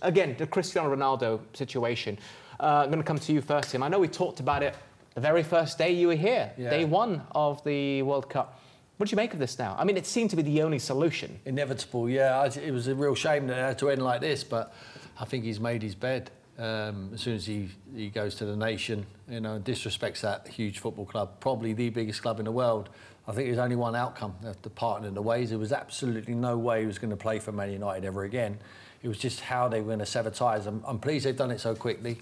again, the Cristiano Ronaldo situation. I'm going to come to you first, Tim. I know we talked about it the very first day you were here, day one of the World Cup. What do you make of this now? I mean, it seemed to be the only solution. Inevitable, yeah. It was a real shame that it had to end like this, but I think he's made his bed. As soon as he goes to the nation, you know, disrespects that huge football club, probably the biggest club in the world. I think there's only one outcome, the parting in the ways. There was absolutely no way he was going to play for Man United ever again. It was just how they were going to sever ties. I'm pleased they've done it so quickly.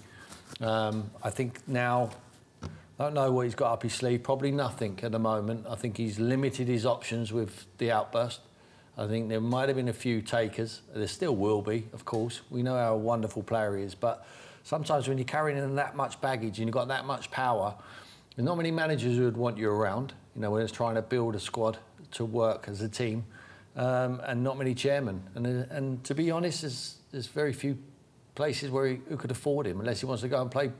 I think now, I don't know what he's got up his sleeve, probably nothing at the moment. I think he's limited his options with the outburst. I think there might have been a few takers. There still will be, of course. We know how wonderful player he is, but sometimes when you're carrying in that much baggage and you've got that much power, there's not many managers who would want you around, you know, when it's trying to build a squad to work as a team, and not many chairmen. And to be honest, there's very few places who could afford him, unless he wants to go and play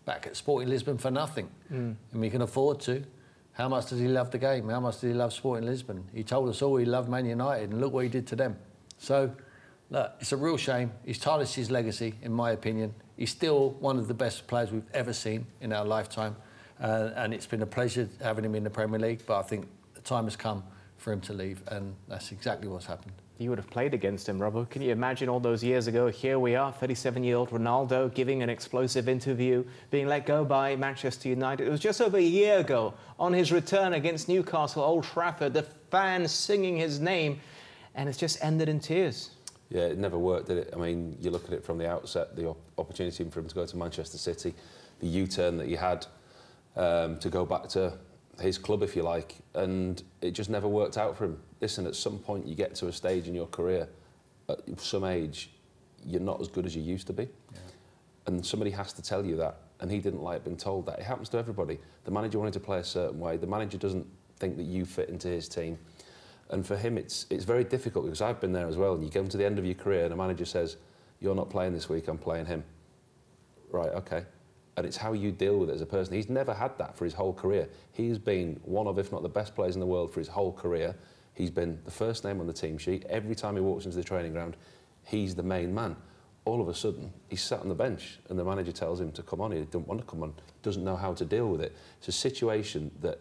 back at Sporting Lisbon for nothing. And he can afford to. How much does he love the game? How much does he love Sporting Lisbon? He told us all he loved Man United, and look what he did to them. So, look, it's a real shame. He's tarnished his legacy, in my opinion. He's still one of the best players we've ever seen in our lifetime. And it's been a pleasure having him in the Premier League, but I think the time has come for him to leave, and that's exactly what's happened. You would have played against him, Robbo. Can you imagine all those years ago? Here we are, 37-year-old Ronaldo giving an explosive interview, being let go by Manchester United. It was just over a year ago, on his return against Newcastle, Old Trafford, the fans singing his name, and it's just ended in tears. Yeah, it never worked, did it? I mean, you look at it from the outset, the opportunity for him to go to Manchester City, the U-turn that he had to go back to his club, if you like, and it just never worked out for him. Listen, at some point you get to a stage in your career, at some age, you're not as good as you used to be. Yeah. And somebody has to tell you that, and he didn't like being told that. It happens to everybody. The manager wanted to play a certain way. The manager doesn't think that you fit into his team. And for him, it's very difficult, because I've been there as well, and you come to the end of your career and a manager says, you're not playing this week, I'm playing him. Right, okay. And it's how you deal with it as a person. He's never had that for his whole career. He's been one of, if not the best players in the world for his whole career. He's been the first name on the team sheet. Every time he walks into the training ground, he's the main man. All of a sudden, he's sat on the bench and the manager tells him to come on. He doesn't want to come on, doesn't know how to deal with it. It's a situation that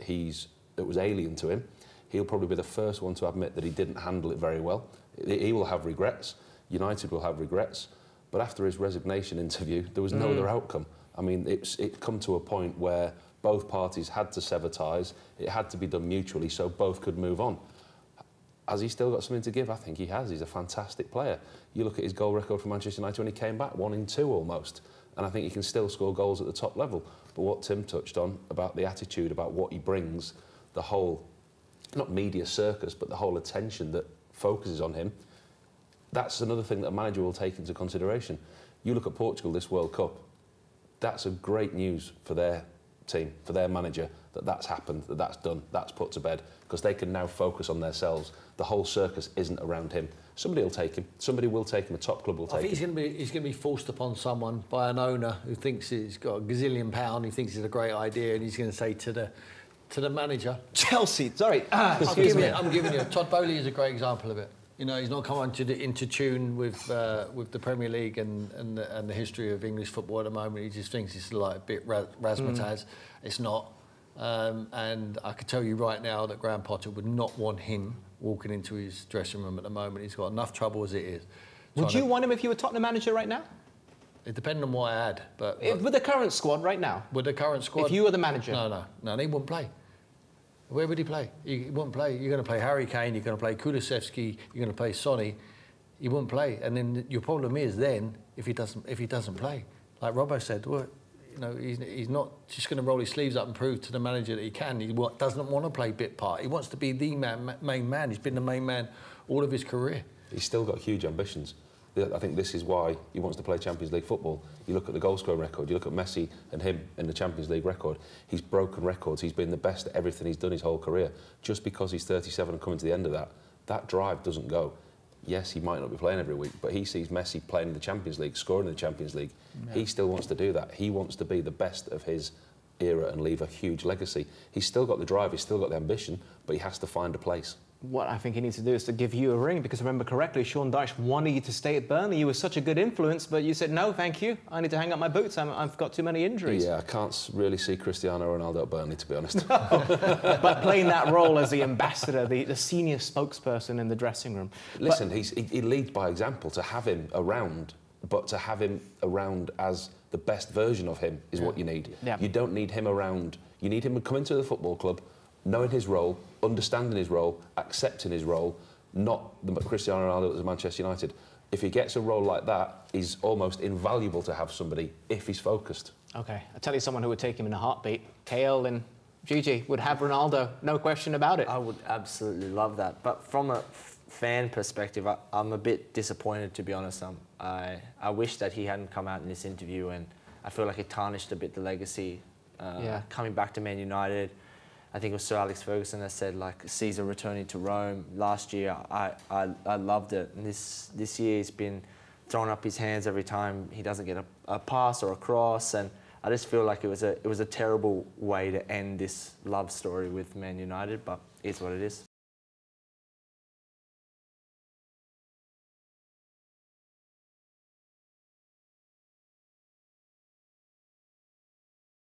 was alien to him. He'll probably be the first one to admit that he didn't handle it very well. He will have regrets. United will have regrets. But after his resignation interview, there was no other outcome. I mean, it come to a point where both parties had to sever ties. It had to be done mutually so both could move on. Has he still got something to give? I think he has. He's a fantastic player. You look at his goal record for Manchester United when he came back, 1 in 2 almost. And I think he can still score goals at the top level. But what Tim touched on about the attitude, about what he brings, the whole, not media circus, but the whole attention that focuses on him, that's another thing that a manager will take into consideration. You look at Portugal this World Cup, that's a great news for their team, for their manager, that's happened, that's done, that's put to bed, because they can now focus on themselves. The whole circus isn't around him. Somebody will take him. Somebody will take him. A top club will take him. I think he's going to be forced upon someone by an owner who thinks he's got a gazillion pound, he thinks it's a great idea, and he's going to say to the manager, Chelsea, sorry. I'm giving you. Todd Bowley is a great example of it. You know, he's not come into tune with the Premier League and the history of English football at the moment. He just thinks it's like a bit razzmatazz. It's not. And I could tell you right now that Graham Potter would not want him walking into his dressing room at the moment. He's got enough trouble as it is. Would you want him if you were Tottenham manager right now? It depends on what I had. But with the current squad right now? With the current squad? If you were the manager? No, he wouldn't play. Where would he play? He wouldn't play. You're going to play Harry Kane, you're going to play Kulusevski, you're going to play Sonny. He wouldn't play. And then your problem is then, if he doesn't play. Like Robbo said, well, you know, he's not just going to roll his sleeves up and prove to the manager that he can. He doesn't want to play bit part. He wants to be the main man. He's been the main man all of his career. He's still got huge ambitions. I think this is why he wants to play Champions League football. You look at the goal scoring record, you look at Messi and him in the Champions League record. He's broken records. He's been the best at everything he's done his whole career. Just because he's 37 and coming to the end of that drive doesn't go. Yes, he might not be playing every week, but he sees Messi playing in the Champions League, scoring in the Champions League. Yeah. He still wants to do that. He wants to be the best of his era and leave a huge legacy. He's still got the drive, he's still got the ambition, but he has to find a place. what I think he needs to do is to give you a ring, because remember correctly, Sean Dyche wanted you to stay at Burnley. You were such a good influence, but you said, no, thank you. I need to hang up my boots. I've got too many injuries. Yeah, I can't really see Cristiano Ronaldo at Burnley, to be honest. But playing that role as the ambassador, the senior spokesperson in the dressing room. Listen, he leads by example. To have him around, but to have him around as the best version of him is what you need. Yeah. You don't need him around. You need him to come into the football club, knowing his role, understanding his role, accepting his role, not the Cristiano Ronaldo at Manchester United. If he gets a role like that, he's almost invaluable to have somebody if he's focused. OK, I'll tell you someone who would take him in a heartbeat. KL and Gigi would have Ronaldo, no question about it. I would absolutely love that. But from a fan perspective, I'm a bit disappointed, to be honest. I wish that he hadn't come out in this interview, and I feel like it tarnished a bit the legacy. Coming back to Man United, I think it was Sir Alex Ferguson that said, like, Caesar returning to Rome. Last year, I loved it. And this year he's been throwing up his hands every time he doesn't get a pass or a cross. And I just feel like it was a terrible way to end this love story with Man United, but it's what it is.